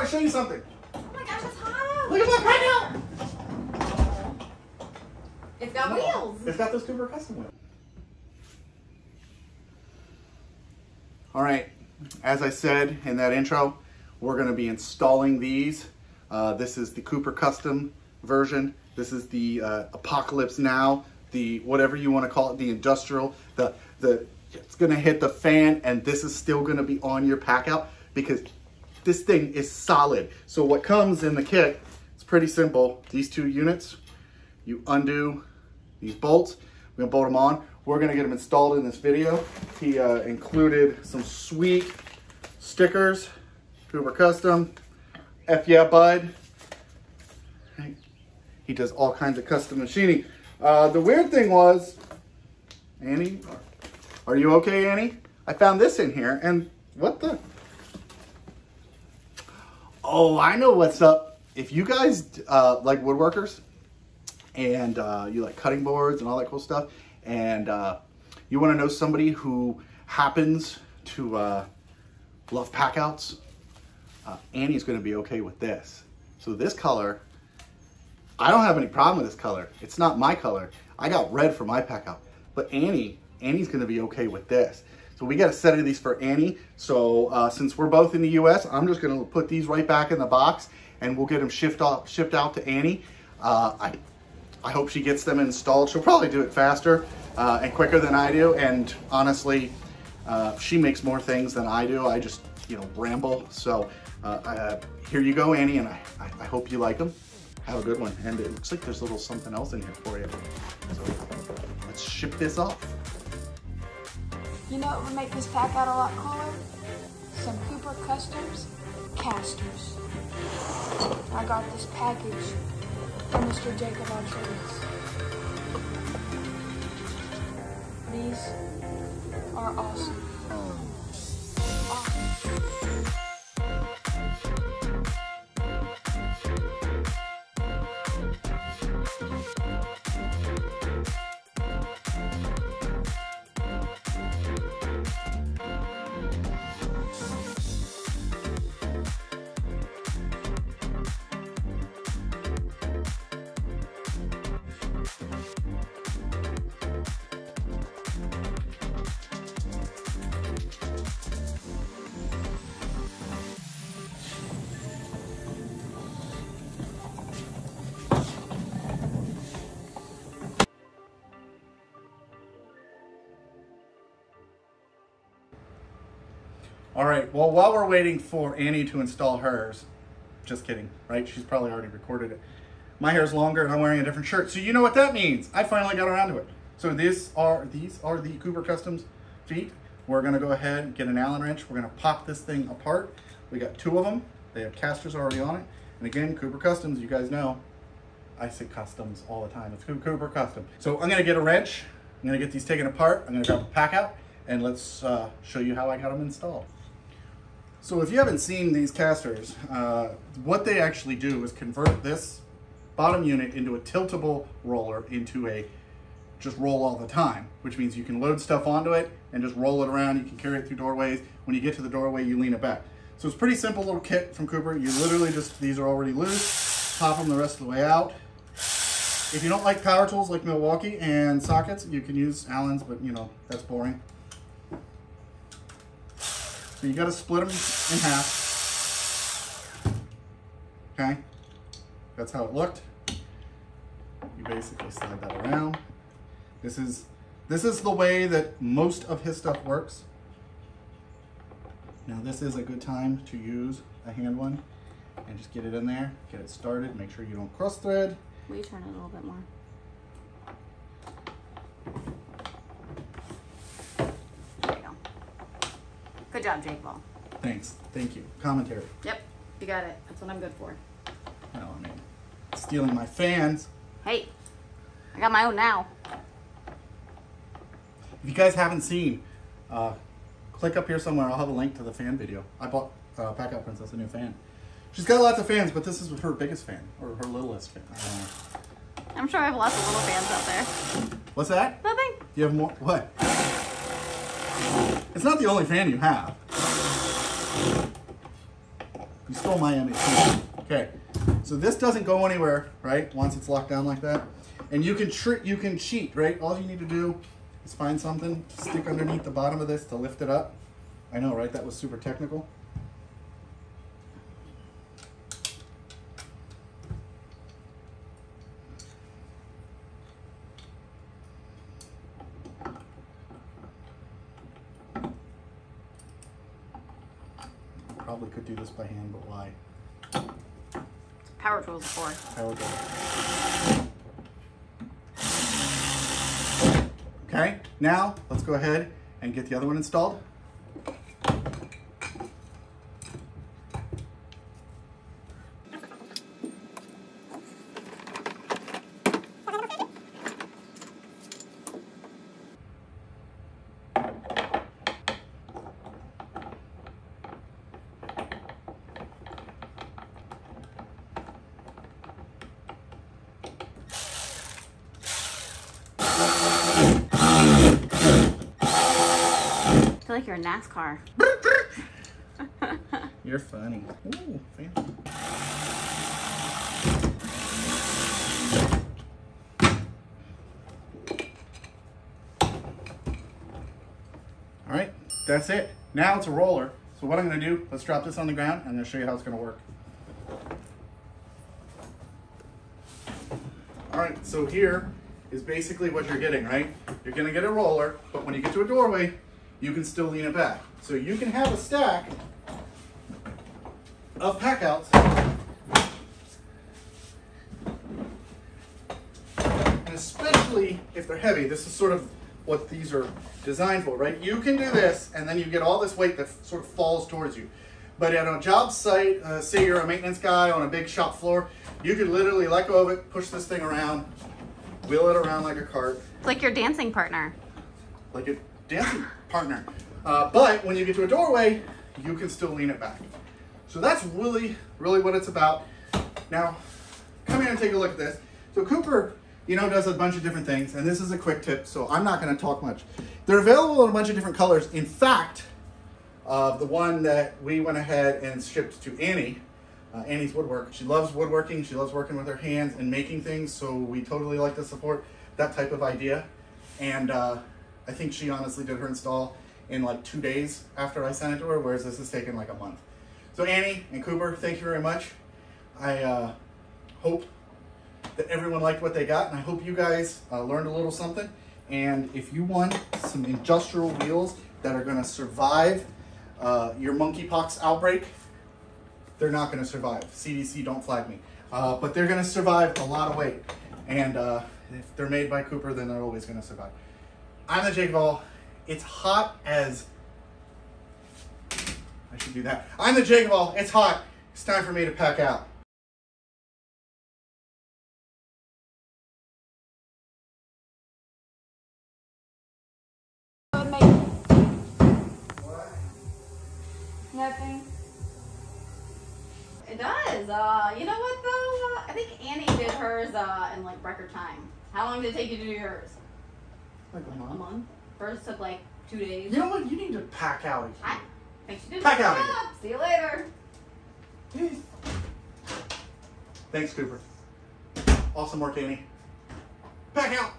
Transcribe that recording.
want to show you something. Oh my gosh, it's hot. Look at my packout. It's got wheels. It's got those Cobra custom wheels. All right, as I said in that intro, we're going to be installing these. This is the Cobra custom version. This is the Apocalypse Now, the whatever you want to call it, the industrial. It's going to hit the fan, and this is still going to be on your packout because this thing is solid. So what comes in the kit, it's pretty simple. These two units, you undo these bolts. We're going to bolt them on. We're going to get them installed in this video. He included some sweet stickers, Cobra Custom, F yeah bud. He does all kinds of custom machining. The weird thing was, Annie, are you okay, Annie? I found this in here, and what the? Oh, I know what's up. If you guys like woodworkers, and you like cutting boards and all that cool stuff, and you want to know somebody who happens to love packouts, Annie's going to be okay with this. So this color, I don't have any problem with this color. It's not my color. I got red for my packout, but Annie's going to be okay with this. So we got a set of these for Annie. So since we're both in the US, I'm just going to put these right back in the box, and we'll get them shipped out to Annie. I hope she gets them installed. She'll probably do it faster and quicker than I do. And honestly, she makes more things than I do. I just, ramble. So here you go, Annie, and I hope you like them. Have a good one. And it looks like there's a little something else in here for you. So let's ship this off. You know what would make this packout a lot cooler? Some Cobra Customs casters. I got this package from Mr. JakeOfALL. These are awesome. All right, well, while we're waiting for Annie to install hers, just kidding, right? She's probably already recorded it. My hair's longer and I'm wearing a different shirt, so you know what that means. I finally got around to it. So these are the Cobra Customs feet. We're gonna go ahead and get an Allen wrench. We're gonna pop this thing apart. We got two of them. They have casters already on it. And again, Cobra Customs, you guys know, I say customs all the time. It's Cobra Custom. So I'm gonna get a wrench. I'm gonna get these taken apart. I'm gonna grab a packout, and let's show you how I got them installed. So if you haven't seen these casters, what they actually do is convert this bottom unit into a tiltable roller into a just roll all the time, which means you can load stuff onto it and just roll it around. You can carry it through doorways. When you get to the doorway, you lean it back. So it's a pretty simple little kit from Cobra. You literally just, these are already loose, pop them the rest of the way out. If you don't like power tools like Milwaukee and sockets, you can use Allen's, but that's boring. So you got to split them in half. Okay, that's how it looked. You basically slide that around. This is the way that most of his stuff works. Now this is a good time to use a hand one and just get it in there, get it started. Make sure you don't cross thread. Will you turn it a little bit more? There you go. Good job, JakeOfALL. Thanks. Thank you. Commentary. Yep, you got it. That's what I'm good for. No, I mean, stealing my fans. Hey, I got my own now. If you guys haven't seen, click up here somewhere. I'll have a link to the fan video. I bought Packout Princess a new fan. She's got lots of fans, but this is her biggest fan, or her littlest fan. I don't know. I'm sure I have lots of little fans out there. What's that? Nothing. Do you have more? What? It's not the only fan you have. You stole my image. Okay, so this doesn't go anywhere, right? Once it's locked down like that. And you can cheat, right? All you need to do is find something to stick underneath the bottom of this to lift it up. I know, right? That was super technical. Probably could do this by hand, but why? Power tools for. Power tools. Okay, now let's go ahead and get the other one installed. I feel like you're a NASCAR. You're funny. Ooh, fancy. All right, that's it. Now it's a roller. So what I'm gonna do, let's drop this on the ground and I'm gonna show you how it's gonna work. All right, so here is basically what you're getting, right? You're gonna get a roller, but when you get to a doorway, you can still lean it back. So you can have a stack of packouts, and especially if they're heavy, this is sort of what these are designed for, right? You can do this, and then you get all this weight that sort of falls towards you. But at a job site, say you're a maintenance guy on a big shop floor, you could literally let go of it, push this thing around, wheel it around like a cart. It's like your dancing partner. Like a dancing partner. But when you get to a doorway, you can still lean it back. So that's really, really what it's about. Now, come here and take a look at this. So Cooper, you know, does a bunch of different things, and this is a quick tip, so I'm not gonna talk much. They're available in a bunch of different colors. In fact, the one that we went ahead and shipped to Annie, Annie's Woodwork. She loves woodworking, she loves working with her hands and making things, so we totally like to support that type of idea. And I think she honestly did her install in like 2 days after I sent it to her, whereas this has taken like a month. So Annie and Cooper, thank you very much. I hope that everyone liked what they got, and I hope you guys learned a little something. And if you want some industrial wheels that are gonna survive your monkeypox outbreak, they're not gonna survive. CDC, don't flag me. But they're gonna survive a lot of weight. And if they're made by Cooper, then they're always gonna survive. I'm the JakeOfALL. It's hot as, I should do that. I'm the JakeOfALL. It's hot. It's time for me to pack out. What? Nothing. It does. You know what though? I think Annie did hers in like record time. How long did it take you to do yours? Like a A month. month. First took like 2 days. You know what? You need to pack out again. I think she did. Pack a good out job. See you later. Thanks, Cooper. Awesome work, Annie. Pack out.